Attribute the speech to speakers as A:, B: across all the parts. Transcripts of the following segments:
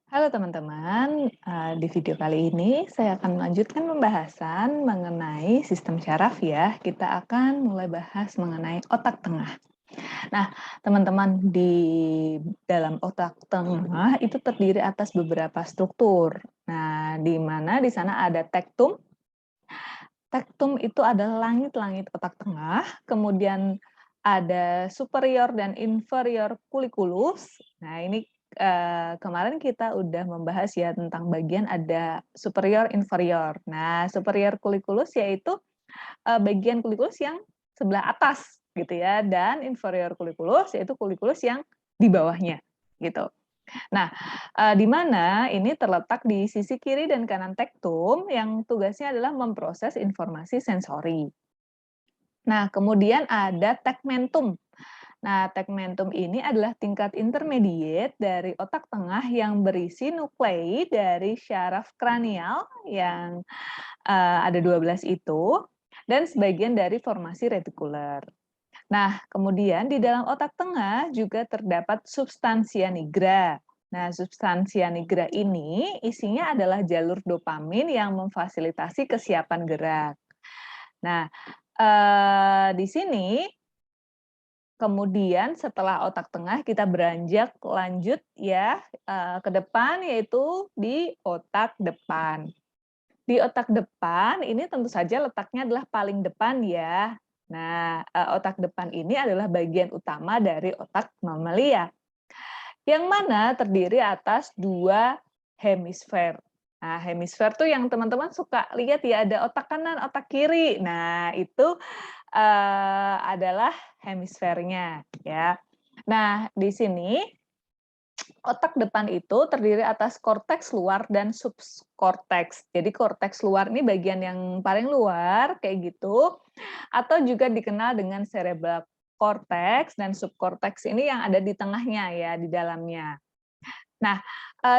A: Halo teman-teman, di video kali ini saya akan melanjutkan pembahasan mengenai sistem syaraf ya. Kita akan mulai bahas mengenai otak tengah. Nah, teman-teman, di dalam otak tengah itu terdiri atas beberapa struktur. Nah, di mana di sana ada tektum. Tektum itu adalah langit-langit otak tengah, kemudian ada superior dan inferior colliculus. Nah, ini kemarin kita udah membahas ya tentang bagian ada superior inferior. Nah, superior colliculus yaitu bagian colliculus yang sebelah atas gitu ya, dan inferior colliculus yaitu colliculus yang di bawahnya gitu. Nah, di mana ini terletak di sisi kiri dan kanan tektum yang tugasnya adalah memproses informasi sensori. Nah, kemudian ada tegmentum. Nah, tegmentum ini adalah tingkat intermediate dari otak tengah yang berisi nuklei dari syaraf kranial yang ada 12 itu, dan sebagian dari formasi retikuler. Nah, kemudian di dalam otak tengah juga terdapat substansia nigra. Nah, substansia nigra ini isinya adalah jalur dopamin yang memfasilitasi kesiapan gerak. Nah, di sini kemudian setelah otak tengah kita beranjak lanjut ya ke depan, yaitu di otak depan. Di otak depan ini tentu saja letaknya adalah paling depan ya. Nah, otak depan ini adalah bagian utama dari otak mamalia, yang mana terdiri atas dua hemisfer. Nah, hemisfer tuh yang teman-teman suka lihat ya, ada otak kanan, otak kiri. Nah, itu adalah hemisfernya ya. Nah, di sini otak depan itu terdiri atas korteks luar dan subkorteks. Jadi korteks luar ini bagian yang paling luar kayak gitu, atau juga dikenal dengan cerebral cortex, dan subkorteks ini yang ada di tengahnya ya, di dalamnya. Nah,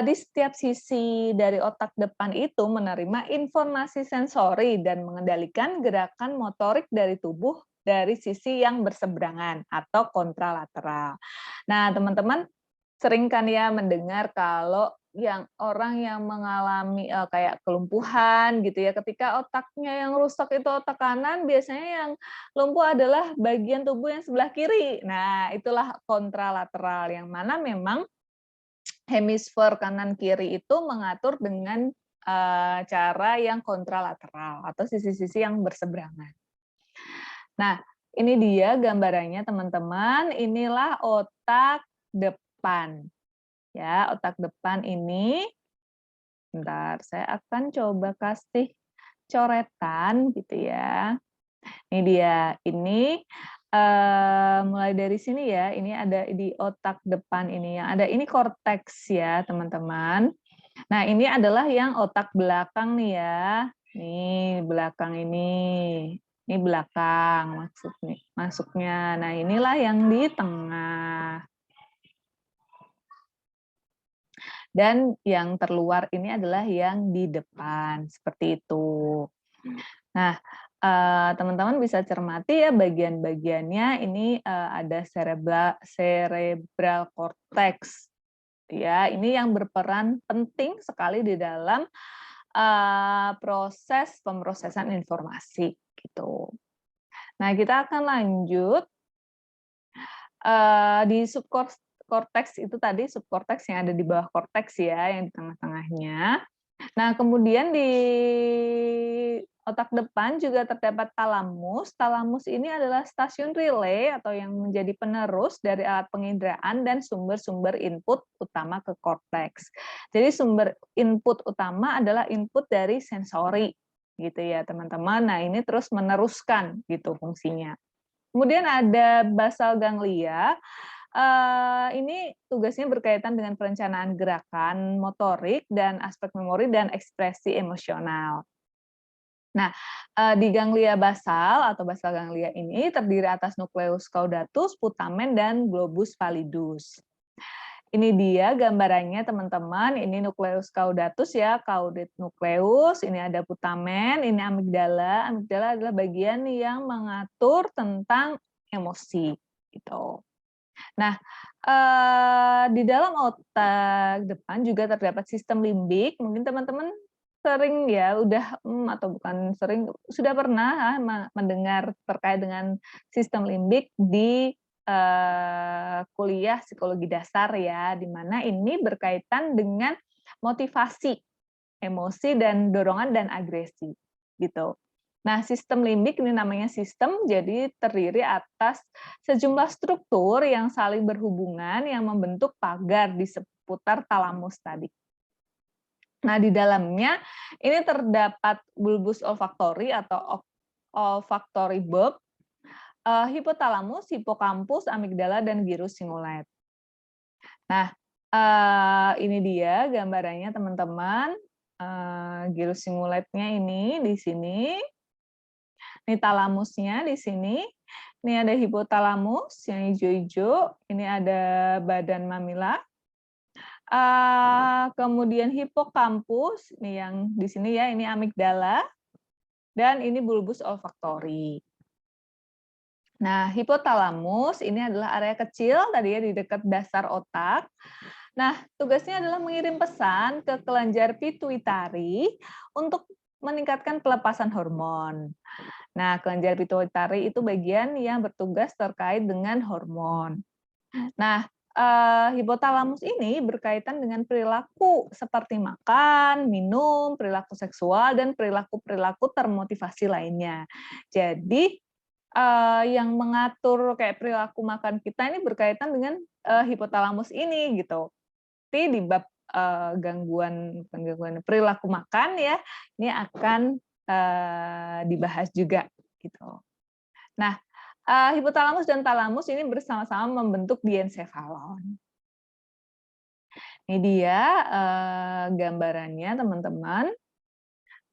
A: di setiap sisi dari otak depan itu menerima informasi sensori dan mengendalikan gerakan motorik dari tubuh dari sisi yang berseberangan atau kontralateral. Nah, teman-teman sering kan ya mendengar kalau yang orang yang mengalami kayak kelumpuhan gitu ya, ketika otaknya yang rusak itu otak kanan, biasanya yang lumpuh adalah bagian tubuh yang sebelah kiri. Nah, itulah kontralateral yang mana memang hemisfer kanan kiri itu mengatur dengan cara yang kontralateral atau sisi-sisi yang berseberangan. Nah, ini dia gambarannya teman-teman. Inilah otak depan. Ya, otak depan ini, bentar, saya akan coba kasih coretan gitu ya. Ini dia, ini mulai dari sini ya, ini ada di otak depan ini, yang ada ini korteks ya teman-teman. Nah, ini adalah yang otak belakang nih ya. Nih, belakang ini belakang maksudnya masuknya. Nah, inilah yang di tengah. Dan yang terluar ini adalah yang di depan, seperti itu. Nah, teman-teman bisa cermati ya bagian-bagiannya ini ada cerebral cortex. Ya, ini yang berperan penting sekali di dalam proses pemrosesan informasi gitu. Nah, kita akan lanjut di subkorteks itu tadi, subkorteks yang ada di bawah korteks ya, yang di tengah-tengahnya. Nah, kemudian di otak depan juga terdapat talamus. Talamus ini adalah stasiun relay atau yang menjadi penerus dari alat penginderaan dan sumber-sumber input utama ke korteks. Jadi sumber input utama adalah input dari sensori gitu ya, teman-teman. Nah, ini terus meneruskan gitu fungsinya. Kemudian ada basal ganglia. Ini tugasnya berkaitan dengan perencanaan gerakan motorik dan aspek memori dan ekspresi emosional. Nah, di ganglia basal atau basal ganglia ini terdiri atas nukleus caudatus, putamen, dan globus pallidus. Ini dia gambarannya teman-teman, ini nukleus caudatus ya, caudate nukleus, ini ada putamen, ini amigdala. Amigdala adalah bagian yang mengatur tentang emosi gitu. Nah, Di dalam otak depan juga terdapat sistem limbik, mungkin teman-teman sering ya, atau bukan sering, sudah pernah mendengar terkait dengan sistem limbik di kuliah psikologi dasar ya, di mana ini berkaitan dengan motivasi, emosi, dan dorongan dan agresi, gitu. Nah, sistem limbik ini namanya sistem, jadi terdiri atas sejumlah struktur yang saling berhubungan yang membentuk pagar di seputar talamus tadi. Nah, di dalamnya ini terdapat bulbus olfaktori atau olfactory bulb, hipotalamus, hipokampus, amigdala, dan gyrus singulate. Nah, ini dia gambarannya teman-teman. Gyrus singulate-nya ini di sini. Ini talamusnya di sini. Ini ada hipotalamus yang hijau-hijau. Ini ada badan mamila. Kemudian hipokampus, ini yang di sini ya, ini amigdala. Dan ini bulbus olfaktori. Nah, hipotalamus ini adalah area kecil tadi ya di dekat dasar otak. Nah, tugasnya adalah mengirim pesan ke kelenjar pituitari untuk meningkatkan pelepasan hormon. Nah, kelenjar pituitari itu bagian yang bertugas terkait dengan hormon. Nah, hipotalamus ini berkaitan dengan perilaku seperti makan, minum, perilaku seksual, dan perilaku-perilaku termotivasi lainnya. Jadi, yang mengatur kayak perilaku makan kita ini berkaitan dengan hipotalamus ini gitu. Nanti di bab gangguan perilaku makan ya, ini akan dibahas juga gitu. Nah, hipotalamus dan talamus ini bersama-sama membentuk diensefalon. Ini dia gambarannya teman-teman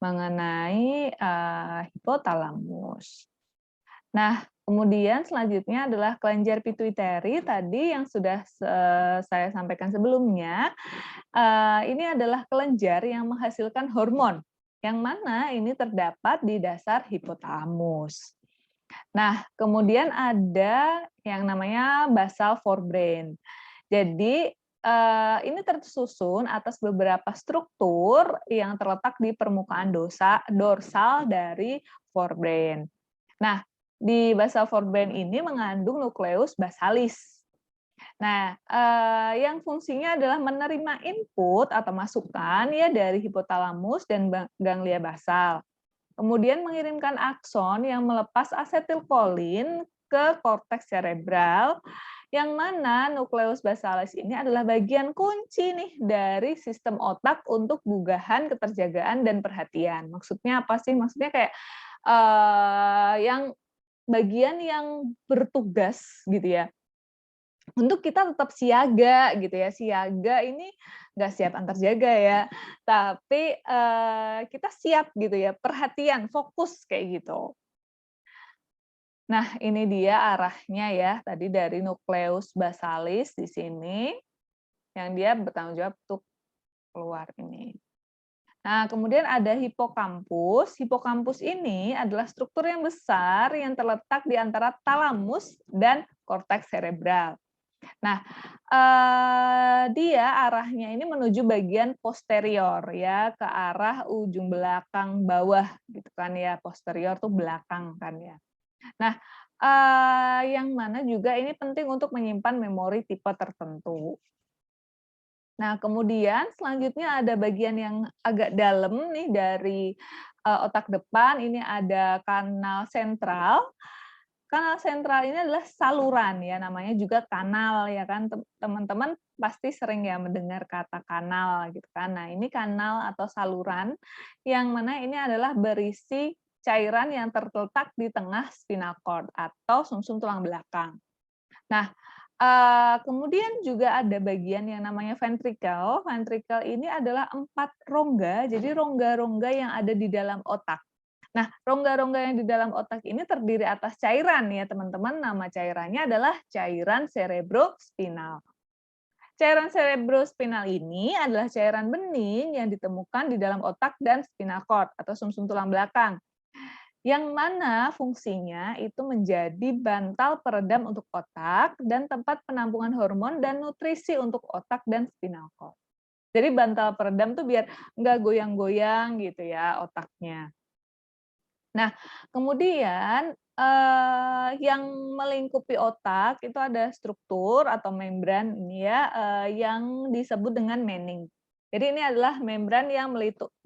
A: mengenai hipotalamus. Nah, kemudian selanjutnya adalah kelenjar pituitari tadi yang sudah saya sampaikan sebelumnya. Ini adalah kelenjar yang menghasilkan hormon, yang mana ini terdapat di dasar hipotalamus. Nah, kemudian ada yang namanya basal forebrain. Jadi, ini tersusun atas beberapa struktur yang terletak di permukaan dorsal dari forebrain. Nah, di basal forebrain ini mengandung nukleus basalis. Nah, yang fungsinya adalah menerima input atau masukan ya dari hipotalamus dan ganglia basal. Kemudian mengirimkan akson yang melepas asetilkolin ke korteks cerebral, yang mana nukleus basalis ini adalah bagian kunci nih dari sistem otak untuk gugahan, keterjagaan, dan perhatian. Maksudnya apa sih? Maksudnya kayak yang bagian yang bertugas gitu ya, untuk kita tetap siaga gitu ya. Siaga ini nggak siap antar jaga ya, tapi kita siap gitu ya, perhatian, fokus kayak gitu. Nah, ini dia arahnya ya, tadi dari nukleus basalis di sini, yang dia bertanggung jawab untuk keluar ini. Nah, kemudian ada hipokampus. Hipokampus ini adalah struktur yang besar yang terletak di antara talamus dan korteks cerebral. Nah, dia arahnya ini menuju bagian posterior ya, ke arah ujung belakang bawah gitu kan ya. Posterior tuh belakang kan ya. Nah, yang mana juga ini penting untuk menyimpan memori tipe tertentu. Nah, kemudian selanjutnya ada bagian yang agak dalam nih dari otak depan, ini ada kanal sentral. Kanal sentral ini adalah saluran ya, namanya juga kanal ya kan. Teman-teman pasti sering ya mendengar kata kanal gitu kan. Nah, ini kanal atau saluran yang mana ini adalah berisi cairan yang terletak di tengah spinal cord atau sumsum tulang belakang. Nah, kemudian juga ada bagian yang namanya ventricle. Ventricle ini adalah 4 rongga, jadi rongga-rongga yang ada di dalam otak. Nah, rongga-rongga yang di dalam otak ini terdiri atas cairan ya teman-teman. Nama cairannya adalah cairan cerebrospinal. Cairan cerebrospinal ini adalah cairan bening yang ditemukan di dalam otak dan spinal cord atau sumsum tulang belakang, yang mana fungsinya itu menjadi bantal peredam untuk otak dan tempat penampungan hormon dan nutrisi untuk otak dan spinal cord. Jadi bantal peredam tuh biar nggak goyang-goyang gitu ya otaknya. Nah, kemudian yang melingkupi otak itu ada struktur atau membran ini ya, yang disebut dengan mening. Jadi ini adalah membran yang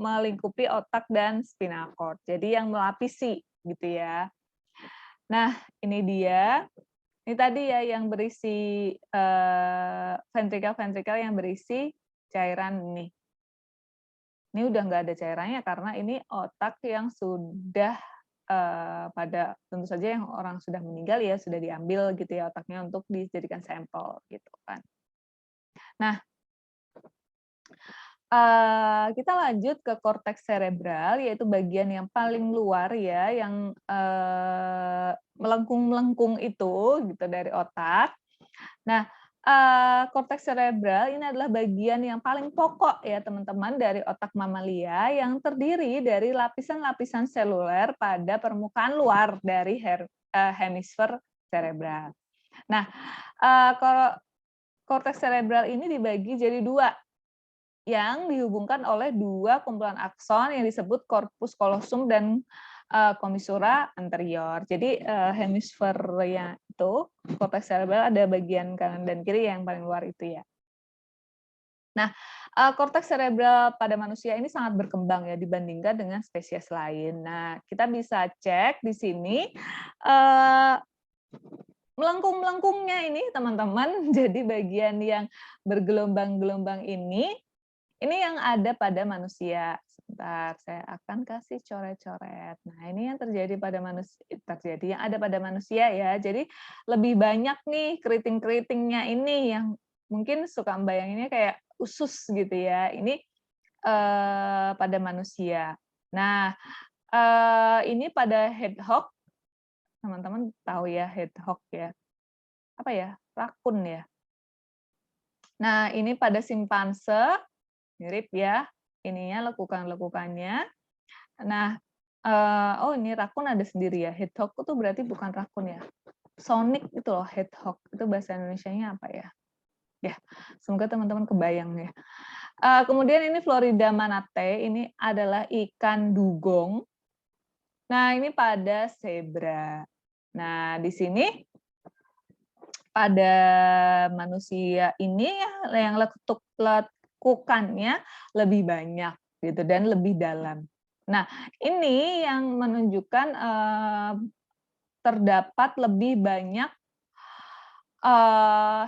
A: melingkupi otak dan spinal cord. Jadi yang melapisi gitu ya. Nah, ini dia. Ini tadi ya yang berisi ventrikel-ventrikel yang berisi cairan ini. Ini udah nggak ada cairannya karena ini otak yang sudah pada tentu saja yang orang sudah meninggal ya sudah diambil gitu ya otaknya untuk dijadikan sampel gitu kan. Nah, kita lanjut ke korteks cerebral yaitu bagian yang paling luar ya yang melengkung-melengkung itu gitu dari otak. Nah, korteks cerebral ini adalah bagian yang paling pokok ya teman-teman dari otak mamalia yang terdiri dari lapisan-lapisan seluler pada permukaan luar dari hemisfer cerebral. Nah, korteks cerebral ini dibagi jadi dua, yang dihubungkan oleh dua kumpulan akson yang disebut corpus callosum dan commissura anterior. Jadi hemisfernya itu korteks cerebral ada bagian kanan dan kiri yang paling luar itu ya. Nah, korteks cerebral pada manusia ini sangat berkembang ya dibandingkan dengan spesies lain. Nah, kita bisa cek di sini melengkung-melengkungnya ini teman-teman. Jadi bagian yang bergelombang-gelombang ini yang ada pada manusia. Sebentar, saya akan kasih coret-coret. Nah, ini yang terjadi pada manusia, yang ada pada manusia ya. Jadi lebih banyak nih keriting-keritingnya ini yang mungkin suka membayanginnya kayak usus gitu ya. Ini pada manusia. Nah, ini pada hedgehog, teman-teman tahu ya hedgehog ya. Apa ya? Rakun ya. Nah, ini pada simpanse, mirip ya, ininya lekukan-lekukannya. Nah, oh ini rakun ada sendiri ya, hedgehog itu berarti bukan rakun ya. Sonic itu loh, hedgehog, itu bahasa Indonesianya apa ya? Ya, semoga teman-teman kebayang ya. Kemudian ini Florida manate, ini adalah ikan dugong. Nah, ini pada zebra. Nah, di sini pada manusia ini yang lekukannya lebih banyak gitu dan lebih dalam. Nah, ini yang menunjukkan terdapat lebih banyak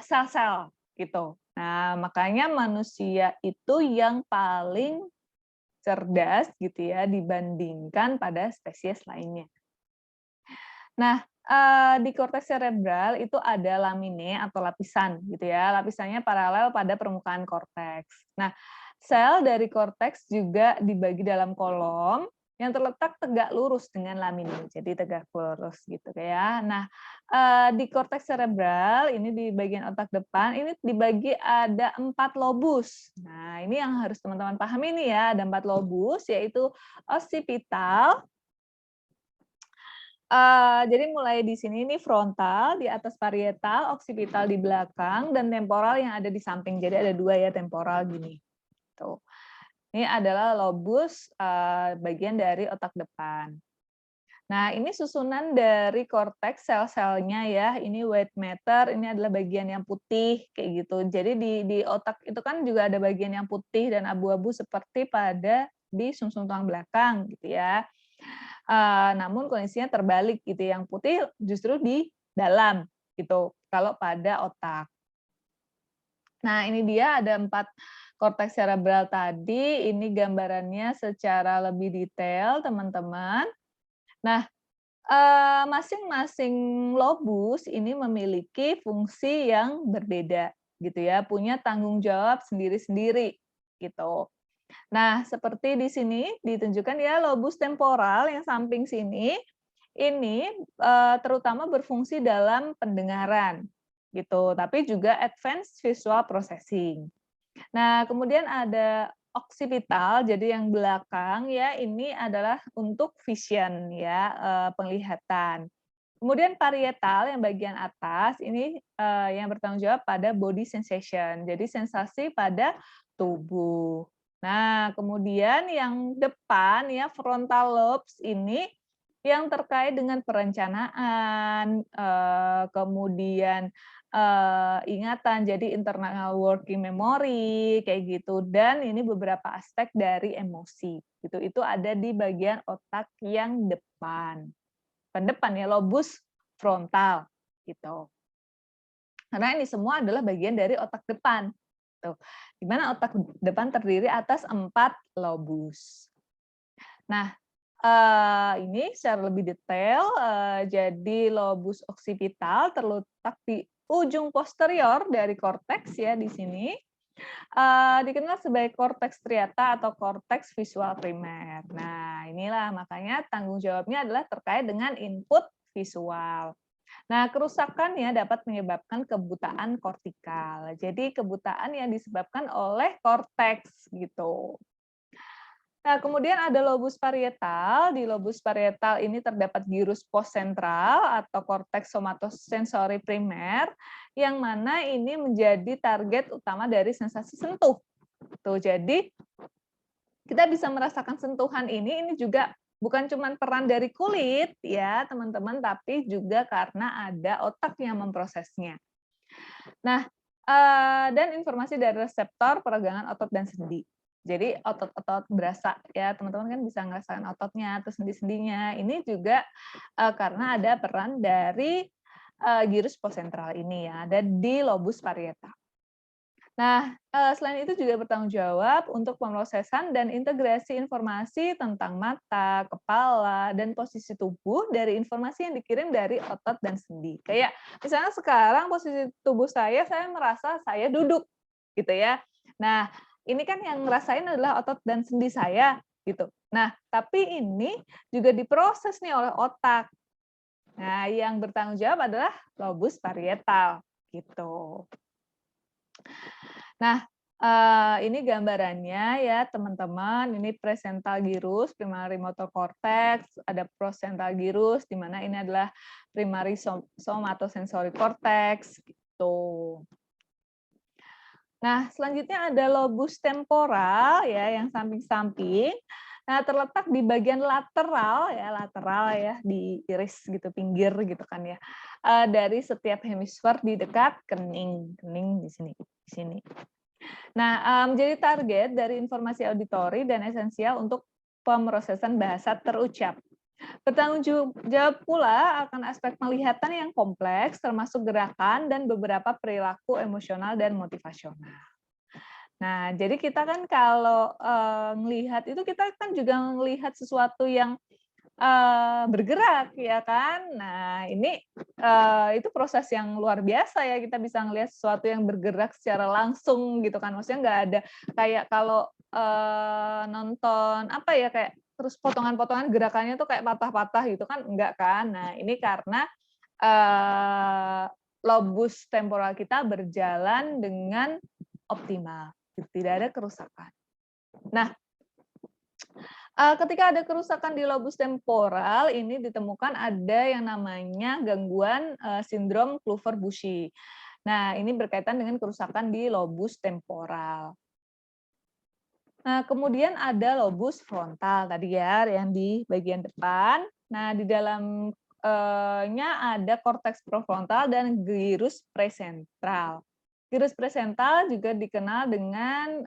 A: sel-sel gitu. Nah, makanya manusia itu yang paling cerdas gitu ya dibandingkan pada spesies lainnya. Nah, di korteks cerebral itu ada lamine atau lapisan gitu ya. Lapisannya paralel pada permukaan korteks. Nah, sel dari korteks juga dibagi dalam kolom yang terletak tegak lurus dengan lamine. Jadi tegak lurus gitu ya. Nah, di korteks cerebral ini di bagian otak depan ini dibagi ada 4 lobus. Nah, ini yang harus teman-teman pahami nih ya, ada 4 lobus yaitu occipital. Jadi mulai di sini ini frontal, di atas parietal, occipital di belakang, dan temporal yang ada di samping. Jadi ada 2 ya temporal gini. Tuh. Ini adalah lobus bagian dari otak depan. Nah, ini susunan dari korteks sel-selnya ya. Ini white matter, ini adalah bagian yang putih kayak gitu. Jadi di otak itu kan juga ada bagian yang putih dan abu-abu seperti pada di sumsum tulang belakang gitu ya. Namun kondisinya terbalik gitu, yang putih justru di dalam gitu, kalau pada otak. Nah, ini dia ada 4 korteks cerebral tadi, ini gambarannya secara lebih detail, teman-teman. Nah, masing-masing lobus ini memiliki fungsi yang berbeda gitu ya, punya tanggung jawab sendiri-sendiri gitu. Nah, seperti di sini ditunjukkan ya lobus temporal yang samping sini, ini terutama berfungsi dalam pendengaran gitu, tapi juga advanced visual processing. Nah, kemudian ada occipital, jadi yang belakang ya, ini adalah untuk vision ya, penglihatan. Kemudian parietal yang bagian atas ini yang bertanggung jawab pada body sensation, jadi sensasi pada tubuh. Nah, kemudian yang depan ya frontal lobes ini yang terkait dengan perencanaan, kemudian ingatan, jadi internal working memory kayak gitu, dan ini beberapa aspek dari emosi gitu. Itu ada di bagian otak yang depan. Depan ya, lobus frontal gitu. Karena ini semua adalah bagian dari otak depan. Tuh, di mana otak depan terdiri atas 4 lobus. Nah, ini secara lebih detail, jadi lobus occipital terletak di ujung posterior dari korteks ya di sini. Dikenal sebagai korteks striata atau korteks visual primer. Nah, inilah makanya tanggung jawabnya adalah terkait dengan input visual. Nah, kerusakannya dapat menyebabkan kebutaan kortikal. Jadi kebutaan yang disebabkan oleh korteks gitu. Nah, kemudian ada lobus parietal. Di lobus parietal ini terdapat gyrus postsentral atau korteks somatosensori primer, yang mana ini menjadi target utama dari sensasi sentuh. Tuh, jadi kita bisa merasakan sentuhan ini juga bukan cuma peran dari kulit ya teman-teman, tapi juga karena ada otak yang memprosesnya. Nah, dan informasi dari reseptor peregangan otot dan sendi. Jadi otot-otot berasa ya teman-teman kan bisa ngerasain ototnya atau sendi-sendinya. Ini juga karena ada peran dari gyrus postsentral ini ya, ada di lobus parietal. Nah, selain itu juga bertanggung jawab untuk pemrosesan dan integrasi informasi tentang mata, kepala, dan posisi tubuh dari informasi yang dikirim dari otot dan sendi. Kayak misalnya sekarang posisi tubuh saya merasa saya duduk, gitu ya. Nah, ini kan yang ngerasain adalah otot dan sendi saya, gitu. Nah, tapi ini juga diproses nih oleh otak. Nah, yang bertanggung jawab adalah lobus parietal, gitu. Nah, ini gambarannya ya teman-teman, ini presental gyrus, primary motor cortex, ada prosental gyrus, di mana ini adalah primary somatosensory cortex, gitu. Nah, selanjutnya ada lobus temporal ya, yang samping-samping. Nah, terletak di bagian lateral ya, di iris gitu, pinggir gitu kan ya. Dari setiap hemisfer di dekat kening di sini. Nah, menjadi target dari informasi auditori dan esensial untuk pemrosesan bahasa terucap. Bertanggung jawab pula akan aspek penglihatan yang kompleks, termasuk gerakan dan beberapa perilaku emosional dan motivasional. Nah, jadi kita kan kalau melihat itu kita kan juga melihat sesuatu yang bergerak ya kan. Nah, ini itu proses yang luar biasa ya, kita bisa ngelihat sesuatu yang bergerak secara langsung gitu kan. Maksudnya nggak ada kayak kalau nonton apa ya, kayak terus potongan-potongan gerakannya tuh kayak patah-patah gitu kan, enggak kan. Nah, ini karena lobus temporal kita berjalan dengan optimal, tidak ada kerusakan. Nah, ketika ada kerusakan di lobus temporal, ini ditemukan ada yang namanya gangguan sindrom Kluver-Bucy. Nah, ini berkaitan dengan kerusakan di lobus temporal. Nah, kemudian ada lobus frontal tadi ya, yang di bagian depan. Nah, di dalamnya ada korteks prefrontal dan gyrus presentral. Gyrus presentral juga dikenal dengan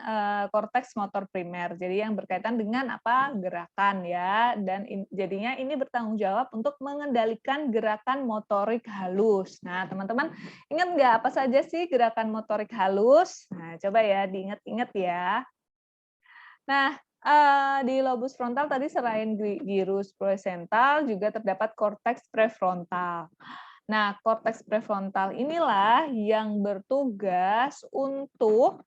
A: korteks motor primer, jadi yang berkaitan dengan apa, gerakan ya, dan jadinya ini bertanggung jawab untuk mengendalikan gerakan motorik halus. Nah, teman-teman ingat nggak apa saja sih gerakan motorik halus? Nah, coba ya diingat-ingat ya. Nah, di lobus frontal tadi selain gyrus presentral juga terdapat korteks prefrontal. Nah, korteks prefrontal inilah yang bertugas untuk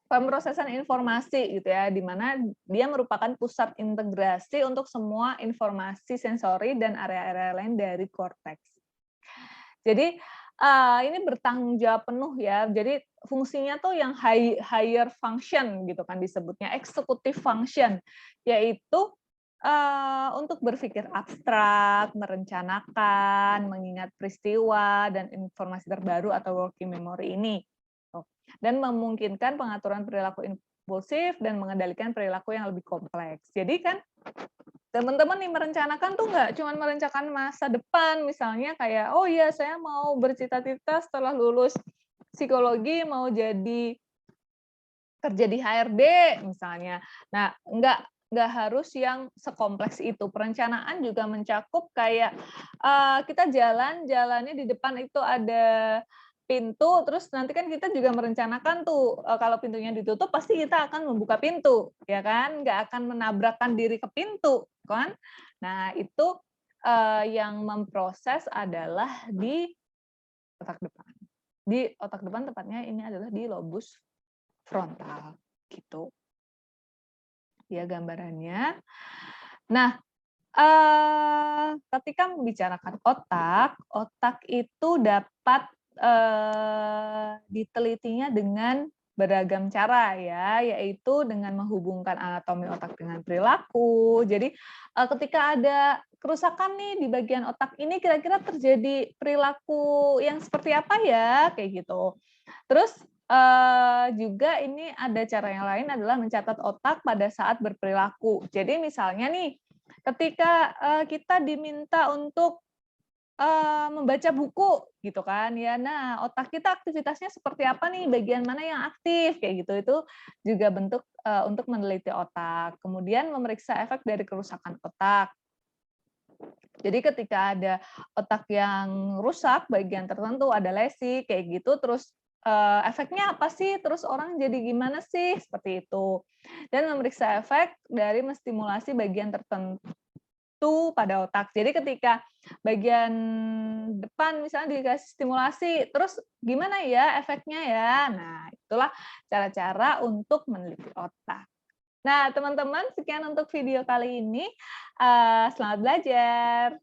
A: pemrosesan informasi gitu ya, di mana dia merupakan pusat integrasi untuk semua informasi sensori dan area-area lain dari korteks. Jadi ini bertanggung jawab penuh ya. Jadi fungsinya tuh yang higher function gitu kan disebutnya, executive function, yaitu untuk berpikir abstrak, merencanakan, mengingat peristiwa dan informasi terbaru atau working memory ini. Dan memungkinkan pengaturan perilaku impulsif dan mengendalikan perilaku yang lebih kompleks. Jadi kan teman-teman nih merencanakan tuh nggak cuma merencanakan masa depan, misalnya kayak, oh iya saya mau bercita-cita setelah lulus psikologi mau jadi kerja di HRD misalnya. Nah, nggak harus yang sekompleks itu. Perencanaan juga mencakup kayak kita jalannya di depan itu ada pintu, terus nanti kan kita juga merencanakan tuh kalau pintunya ditutup pasti kita akan membuka pintu, ya kan? Nggak akan menabrakkan diri ke pintu, kan? Nah, itu yang memproses adalah di otak depan. Di otak depan tepatnya ini adalah di lobus frontal gitu ya gambarannya. Nah, ketika membicarakan otak, otak itu dapat ditelitinya dengan beragam cara ya, yaitu dengan menghubungkan anatomi otak dengan perilaku. Jadi ketika ada kerusakan nih di bagian otak ini, kira-kira terjadi perilaku yang seperti apa ya, kayak gitu. Terus juga ini ada cara yang lain adalah mencatat otak pada saat berperilaku. Jadi misalnya nih, ketika kita diminta untuk membaca buku gitu kan ya. Nah, otak kita aktivitasnya seperti apa nih? Bagian mana yang aktif kayak gitu. Itu juga bentuk untuk meneliti otak. Kemudian memeriksa efek dari kerusakan otak. Jadi ketika ada otak yang rusak bagian tertentu, ada lesi kayak gitu, terus efeknya apa sih? Terus orang jadi gimana sih? Seperti itu. Dan memeriksa efek dari menstimulasi bagian tertentu pada otak. Jadi ketika bagian depan misalnya dikasih stimulasi, terus gimana ya efeknya ya? Nah, itulah cara-cara untuk meneliti otak. Nah, teman-teman, sekian untuk video kali ini. Selamat belajar.